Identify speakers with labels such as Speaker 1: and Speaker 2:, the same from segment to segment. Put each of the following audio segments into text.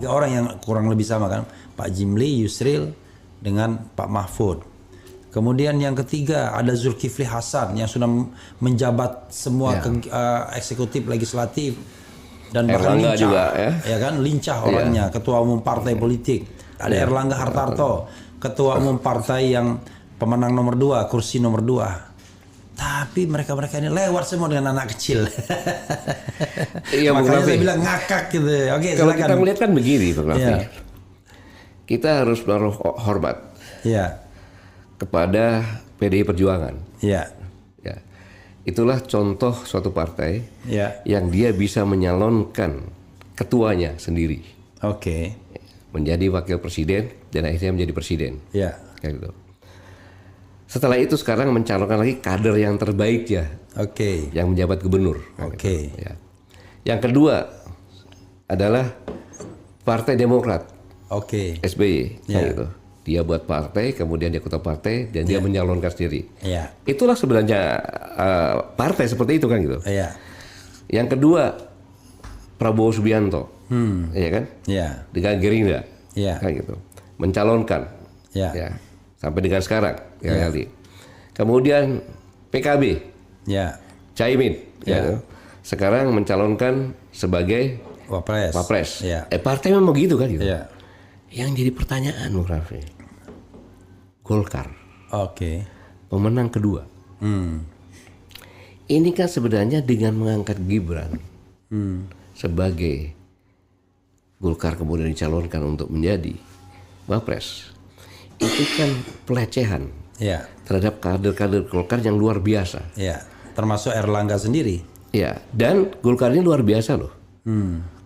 Speaker 1: orang yang kurang lebih sama kan, Pak Jimli, Yusril dengan Pak Mahfud. Kemudian yang ketiga ada Zulkifli Hasan yang sudah menjabat semua eksekutif, legislatif dan bahkan
Speaker 2: Erlangga
Speaker 1: lincah,
Speaker 2: juga,
Speaker 1: ya kan, lincah orangnya, ketua umum partai politik. Ada Erlangga Hartarto, ketua umum partai yang pemenang nomor 2, kursi nomor 2. Tapi mereka ini lewat semua dengan anak kecil.
Speaker 2: Iya,
Speaker 1: Makanya saya bilang ngakak gitu. Oke,
Speaker 2: kalau
Speaker 1: silakan.
Speaker 2: kita melihat kan begini, Bang Raffi.
Speaker 1: Iya.
Speaker 2: Kita harus menaruh hormat
Speaker 1: Iya.
Speaker 2: kepada PDI Perjuangan.
Speaker 1: Iya.
Speaker 2: Ya. Itulah contoh suatu partai yang dia bisa menyalonkan ketuanya sendiri.
Speaker 1: Oke.
Speaker 2: Menjadi wakil presiden dan akhirnya menjadi presiden.
Speaker 1: Iya.
Speaker 2: Kayak gitu. Setelah itu sekarang mencalonkan lagi kader yang terbaik ya.
Speaker 1: Oke.
Speaker 2: Yang menjabat gubernur.
Speaker 1: Oke.
Speaker 2: Gitu. Ya. Yang kedua adalah Partai Demokrat.
Speaker 1: Oke.
Speaker 2: SBY.
Speaker 1: Ya.
Speaker 2: Gitu. Dia buat partai, kemudian dia ketua partai dan dia menyalonkan sendiri.
Speaker 1: Iya.
Speaker 2: Itulah sebenarnya partai seperti itu kan gitu.
Speaker 1: Iya.
Speaker 2: Yang kedua Prabowo Subianto, ya kan?
Speaker 1: Iya.
Speaker 2: Dengan Gerindra,
Speaker 1: Iya.
Speaker 2: kan gitu. Mencalonkan,
Speaker 1: Iya.
Speaker 2: ya. Sampai dengan sekarang, ya kali. Kemudian PKB,
Speaker 1: Iya.
Speaker 2: Caimin,
Speaker 1: Ya.
Speaker 2: ya. Sekarang mencalonkan sebagai
Speaker 1: Wapres.
Speaker 2: Wapres.
Speaker 1: Iya.
Speaker 2: Partai memang begitu kan gitu.
Speaker 1: Iya.
Speaker 2: Yang jadi pertanyaan, Bung Raffi, Golkar,
Speaker 1: Oke.
Speaker 2: pemenang kedua. Ini kan sebenarnya dengan mengangkat Gibran sebagai Golkar kemudian dicalonkan untuk menjadi Wapres, itu kan pelecehan
Speaker 1: Iya.
Speaker 2: terhadap kader-kader Golkar yang luar biasa.
Speaker 1: Iya. Termasuk Erlangga sendiri.
Speaker 2: Ya, dan Golkar ini luar biasa loh.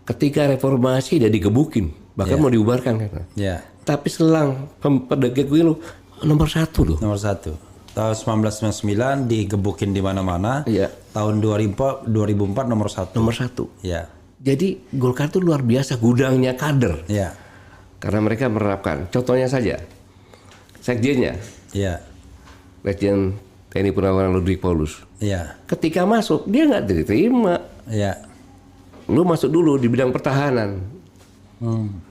Speaker 2: Ketika reformasi dia digebukin, bahkan mau dibubarkan kan.
Speaker 1: Iya.
Speaker 2: Tapi selang pendekik pemilu nomor 1 loh.
Speaker 1: Nomor 1. Tahun 1999 digebukin di mana-mana.
Speaker 2: Iya.
Speaker 1: Tahun 2004 nomor 1.
Speaker 2: Nomor 1.
Speaker 1: Iya.
Speaker 2: Jadi Golkar itu luar biasa gudangnya kader.
Speaker 1: Iya.
Speaker 2: Karena mereka menerapkan. Contohnya saja, sekjennya,
Speaker 1: Iya.
Speaker 2: Sekjen TNI Purnawirawan Ludwig Paulus.
Speaker 1: Iya.
Speaker 2: Ketika masuk dia nggak diterima.
Speaker 1: Iya.
Speaker 2: Lu masuk dulu di bidang pertahanan,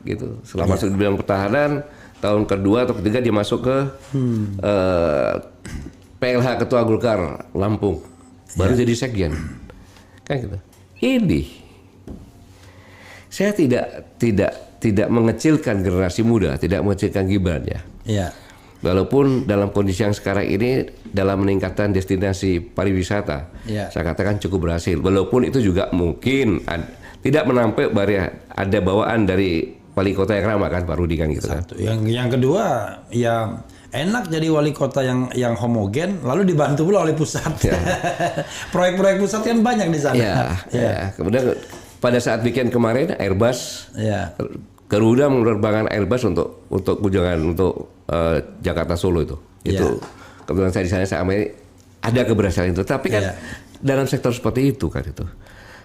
Speaker 2: gitu. Setelah masuk di bidang pertahanan, tahun kedua atau ketiga dia masuk ke PLH Ketua Golkar Lampung, baru jadi sekjen, kan gitu. Ini saya tidak mengecilkan generasi muda, tidak mengecilkan Gibran ya.
Speaker 1: Iya.
Speaker 2: Walaupun dalam kondisi yang sekarang ini dalam meningkatkan destinasi pariwisata,
Speaker 1: Iya.
Speaker 2: saya katakan cukup berhasil. Walaupun itu juga mungkin tidak menampik ada bawaan dari wali kota yang ramah kan, Pak Rudi kan gitu kan.
Speaker 1: Satu. Yang kedua, ya enak jadi wali kota yang homogen, lalu dibantu pula oleh pusat. Proyek-proyek pusat kan banyak di sana.
Speaker 2: Ya. Kemudian pada saat weekend kemarin Airbus,
Speaker 1: Ya.
Speaker 2: Garuda menerbangkan Airbus untuk kunjungan untuk Jakarta Solo itu. Itu kebetulan saya di sana saya ambil ada keberhasilan itu. Tapi kan dalam sektor seperti itu kan itu.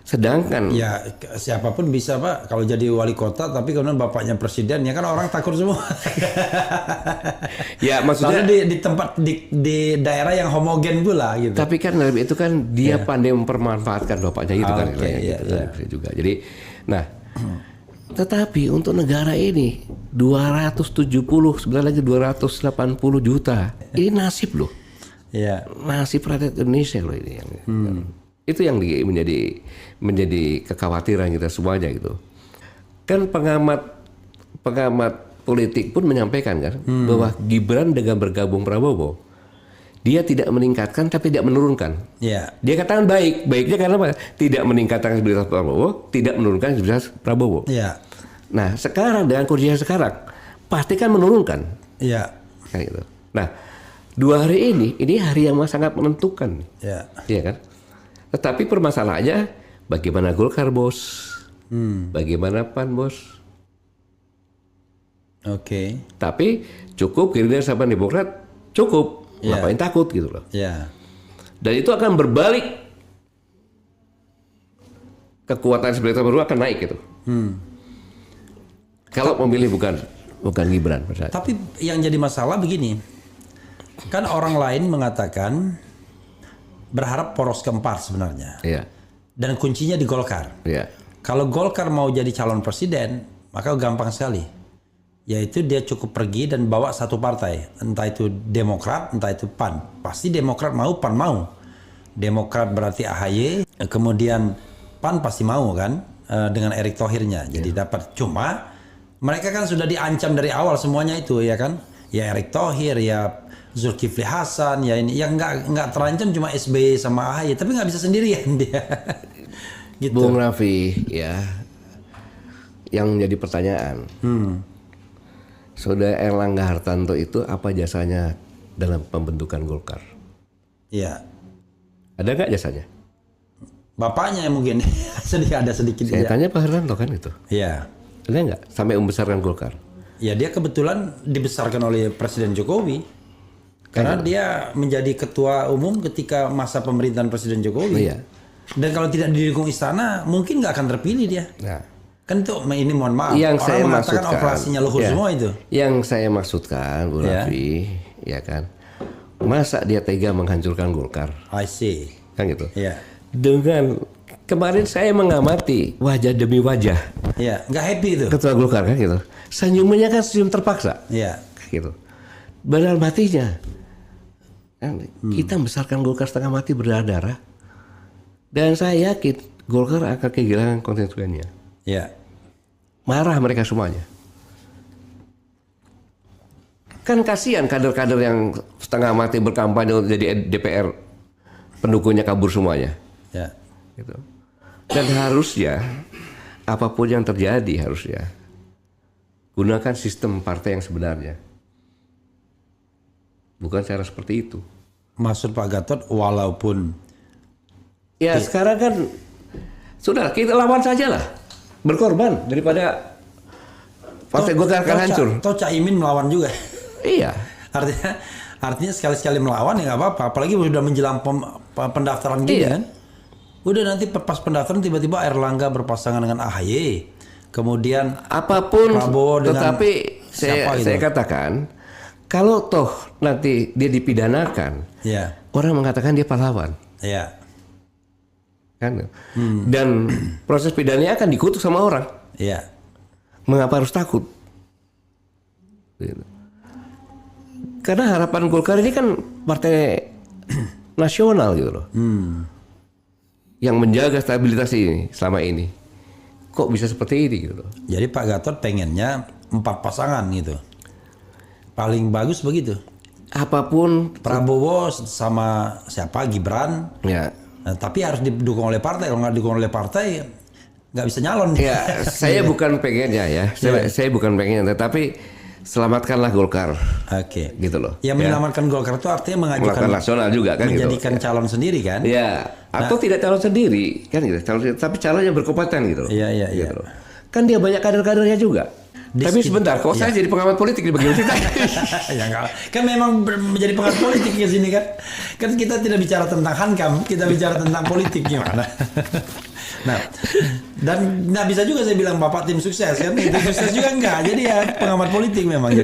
Speaker 2: Sedangkan
Speaker 1: Ya siapapun bisa Pak kalau jadi wali kota, tapi kemudian bapaknya presiden, ya kan orang takut semua.
Speaker 2: ya maksudnya
Speaker 1: Soalnya di tempat di daerah yang homogen pula gitu.
Speaker 2: tapi kan dalam itu kan dia pandai mempermanfaatkan bapaknya itu kan
Speaker 1: Oke,
Speaker 2: gitu, bisa juga. Jadi nah tetapi untuk negara ini 270 sebenarnya lagi 280 juta. Ini nasib loh.
Speaker 1: Iya.
Speaker 2: Nasib rakyat Indonesia loh ini. Itu yang menjadi kekhawatiran kita semuanya gitu. Kan pengamat politik pun menyampaikan kan bahwa Gibran dengan bergabung Prabowo dia tidak meningkatkan tapi tidak menurunkan.
Speaker 1: Iya.
Speaker 2: Dia katakan baiknya karena apa? Tidak meningkatkan elektabilitas Prabowo, tidak menurunkan elektabilitas Prabowo.
Speaker 1: Iya.
Speaker 2: Nah sekarang dengan kondisi yang sekarang pasti kan menurunkan.
Speaker 1: Iya.
Speaker 2: Kayak gitu. Nah 2 hari ini hari yang sangat menentukan.
Speaker 1: Iya.
Speaker 2: Iya kan? Tetapi permasalahannya bagaimana Golkar bos, bagaimana PAN bos.
Speaker 1: Oke.
Speaker 2: Tapi cukup Gerindra sama Demokrat cukup. Ngapain takut gitu loh.
Speaker 1: Iya.
Speaker 2: Dan itu akan berbalik. Kekuatan sebenarnya baru akan naik gitu. Kalau memilih bukan Gibran.
Speaker 1: Tapi yang jadi masalah begini. Kan orang lain mengatakan berharap poros keempat sebenarnya.
Speaker 2: Iya.
Speaker 1: Dan kuncinya di Golkar.
Speaker 2: Iya.
Speaker 1: Kalau Golkar mau jadi calon presiden, maka gampang sekali. Yaitu dia cukup pergi dan bawa satu partai, entah itu Demokrat, entah itu PAN. Pasti Demokrat mau, PAN mau. Demokrat berarti AHY, kemudian PAN pasti mau kan, dengan Erick Thohirnya. Jadi dapat. Cuma mereka kan sudah diancam dari awal semuanya itu, ya kan? Ya Erick Thohir, ya Zulkifli Hasan, ya ini yang nggak terancam cuma SBY sama AHY, tapi nggak bisa sendirian dia. Gitu.
Speaker 2: Bung Raffi, ya, yang jadi pertanyaan, Saudara Erlangga Hartarto itu apa jasanya dalam pembentukan Golkar?
Speaker 1: Iya.
Speaker 2: Ada nggak jasanya?
Speaker 1: Bapaknya mungkin ada sedikit.
Speaker 2: Saya tanya Pak Hartarto kan itu.
Speaker 1: Iya.
Speaker 2: Ada nggak sampai membesarkan Golkar?
Speaker 1: Ya dia kebetulan dibesarkan oleh Presiden Jokowi. Karena dia menjadi ketua umum ketika masa pemerintahan Presiden Jokowi.
Speaker 2: Iya.
Speaker 1: Dan kalau tidak didukung istana, mungkin nggak akan terpilih dia.
Speaker 2: Nah,
Speaker 1: kan itu ini mohon maaf.
Speaker 2: Yang
Speaker 1: orang
Speaker 2: saya
Speaker 1: mengatakan
Speaker 2: maksudkan,
Speaker 1: operasinya Luhut semua itu.
Speaker 2: Yang saya maksudkan, Bu Raffi, ya kan, masa dia tega menghancurkan Golkar?
Speaker 1: I see.
Speaker 2: Kan gitu.
Speaker 1: Iya.
Speaker 2: Dengan kemarin saya mengamati wajah demi wajah.
Speaker 1: Iya, nggak happy itu.
Speaker 2: Ketua Golkar kan gitu. Senyumannya kan senyum terpaksa.
Speaker 1: Iya.
Speaker 2: Gitu. Benar matinya. Kita membesarkan Golkar setengah mati berdarah-darah. Dan saya yakin Golkar akan kehilangan konstituennya.
Speaker 1: Iya.
Speaker 2: Marah mereka semuanya. Kan kasihan kader-kader yang setengah mati berkampanye untuk jadi DPR, pendukungnya kabur semuanya.
Speaker 1: Ya.
Speaker 2: Gitu. Dan harusnya apapun yang terjadi harusnya gunakan sistem partai yang sebenarnya. Bukan cara seperti itu.
Speaker 1: Maksud Pak Gatot walaupun
Speaker 2: ya sekarang kan sudah kita lawan saja lah, berkorban daripada partai Golkar akan hancur.
Speaker 1: Toh Caimin melawan juga.
Speaker 2: Iya.
Speaker 1: Artinya sekali-sekali melawan ya nggak apa-apa. Apalagi sudah menjelang pendaftaran gini kan. Udah nanti pas pendaftaran tiba-tiba Erlangga berpasangan dengan AHY. Kemudian
Speaker 2: apapun
Speaker 1: Prabowo dengan
Speaker 2: tetapi saya katakan kalau toh nanti dia dipidanakan,
Speaker 1: ya.
Speaker 2: Orang mengatakan dia pahlawan.
Speaker 1: Ya.
Speaker 2: Kan? Dan proses pidananya akan dikutuk sama orang.
Speaker 1: Iya.
Speaker 2: Mengapa harus takut? Gitu. Karena harapan Golkar ini kan partai nasional gitu loh. Yang menjaga stabilitas ini selama ini. Kok bisa seperti ini gitu loh.
Speaker 1: Jadi Pak Gatot pengennya 4 pasangan gitu. Paling bagus begitu.
Speaker 2: Apapun
Speaker 1: Prabowo sama siapa Gibran.
Speaker 2: ya.
Speaker 1: Nah, tapi harus didukung oleh partai. Kalau nggak didukung oleh partai nggak bisa nyalon.
Speaker 2: Ya, saya bukan pengennya ya. Saya bukan pengennya, tetapi selamatkanlah Golkar.
Speaker 1: Oke.
Speaker 2: Gitu loh.
Speaker 1: Yang menyelamatkan Golkar itu artinya mengajukan
Speaker 2: nasional juga kan
Speaker 1: menjadikan
Speaker 2: gitu.
Speaker 1: calon sendiri kan?
Speaker 2: Ya, atau tidak calon sendiri kan gitu. Tapi calon yang berkompeten gitu loh.
Speaker 1: Iya.
Speaker 2: Gitu loh. Kan dia banyak kader-kadernya juga. Tapi sebentar, kok saya jadi pengamat politik di bagian kita?
Speaker 1: Ya enggak. Kan memang menjadi pengamat politik ke sini kan. Kan kita tidak bicara tentang hankam, kita bicara tentang politik gimana. Nah, dan bisa juga saya bilang Bapak tim sukses kan. Tim sukses juga enggak. Jadi ya pengamat politik memang.